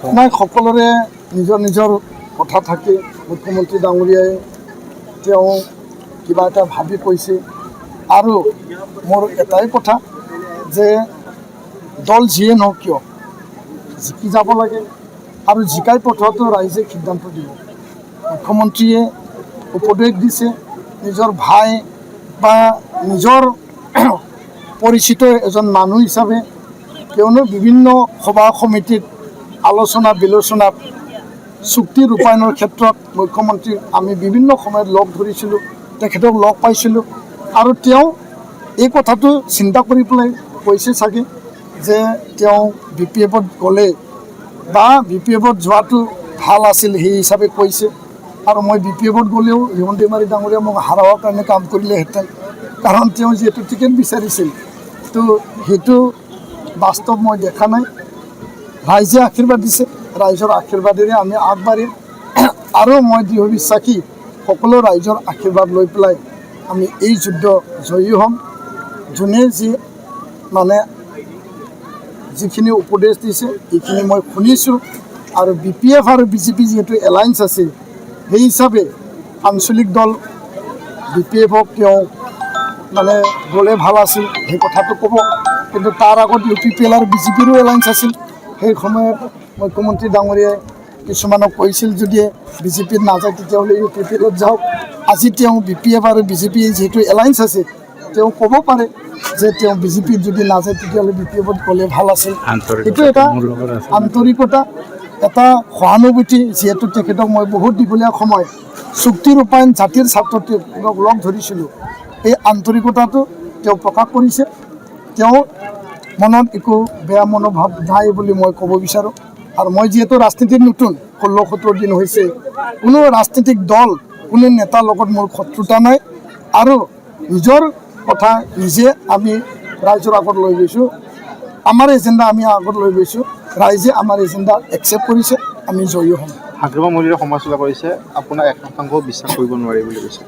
নাই সকলোৰে নিজৰ নিজৰ কথা থাকে। মুখ্যমন্ত্ৰী ডাঙৰীয়াই তেওঁ কিবা এটা ভাবি কৈছে আৰু মোৰ এটাই কথা যে দল যিয়ে নহওক কিয় জিকি যাব লাগে আৰু জিকাই পঠোৱাটো ৰাইজে সিদ্ধান্ত দিব। মুখ্যমন্ত্ৰীয়ে উপদেশ দিছে নিজৰ ভাই বা নিজৰ পৰিচিত এজন মানুহ হিচাপে, কিয়নো বিভিন্ন সভা সমিতিত আলোচনা বিলোচনাত চুক্তি ৰূপায়ণৰ ক্ষেত্ৰত মুখ্যমন্ত্ৰীক আমি বিভিন্ন সময়ত লগ ধৰিছিলোঁ, তেখেতক লগ পাইছিলোঁ আৰু তেওঁ এই কথাটো চিন্তা কৰি পেলাই কৈছে চাগে যে তেওঁ BPF-ত গ'লে বা BPF-ত যোৱাটো ভাল আছিল সেই হিচাপে কৈছে। আৰু মই BPF-ত গ'লেও হিমন্ত দৈমাৰী ডাঙৰীয়া মোক হৰাবৰ কাৰণে কাম কৰিলেহেঁতেন, কাৰণ তেওঁ যিহেতু টিকেট বিচাৰিছিল। তো সেইটো বাস্তৱ মই দেখা নাই। ৰাইজে আশীৰ্বাদ দিছে, ৰাইজৰ আশীৰ্বাদেৰে আমি আগবাঢ়িম আৰু মই দৃঢ় বিশ্বাসী সকলো ৰাইজৰ আশীৰ্বাদ লৈ পেলাই আমি এই যুদ্ধ জয়ী হ'ম। যোনে যিখিনি উপদেশ দিছে এইখিনি মই শুনিছোঁ আৰু BPF আৰু BJP যিহেতু এলায়েন্স আছে, সেই হিচাপে আঞ্চলিক দল BPF-ক তেওঁ গ'লে ভাল আছিল সেই কথাটো ক'ব, কিন্তু তাৰ আগত UPPL আৰু BJP-ৰো এলায়েন্স আছিল। সেই সময়ত মুখ্যমন্ত্ৰী ডাঙৰীয়াই কিছুমানক কৈছিল যদিহে BJP-ত নাযায় তেতিয়াহ'লে UPPL-ত যাওক। আজি তেওঁ BPF আৰু BJP যিহেতু এলায়েন্স আছে, তেওঁ ক'ব পাৰে যে তেওঁ BJP-ত যদি নাযায় তেতিয়াহ'লে BPF-ত গ'লে ভাল আছিল। সেইটো এটা আন্তৰিকতা, এটা সহানুভূতি। যিহেতু তেখেতক মই বহুত দীঘলীয়া সময় চুক্তি ৰূপায়ণ জাতিৰ ছাত্ৰক লগ ধৰিছিলোঁ, এই আন্তৰিকতাটো তেওঁ প্ৰকাশ কৰিছে। তেওঁ মনত একো বেয়া মনোভাৱ নাই বুলি মই ক'ব বিচাৰোঁ। আৰু মই যিহেতু ৰাজনীতিত নতুন, 16-17 দিন হৈছে, কোনো ৰাজনৈতিক দল কোনো নেতাৰ লগত মোৰ শত্ৰুতা নাই আৰু নিজৰ কথা নিজে আমি ৰাইজৰ আগত লৈ গৈছোঁ। আমাৰ এজেণ্ডা আমি আগত লৈ গৈছোঁ, ৰাইজে আমাৰ এজেণ্ডা একচেপ্ট কৰিছে, আমি জয়ী হ'ম। হাগ্ৰবা মন্দিৰে সমালোচনা কৰিছে, আপোনাক 1% বিশ্বাস কৰিব নোৱাৰি বুলি কৈছে।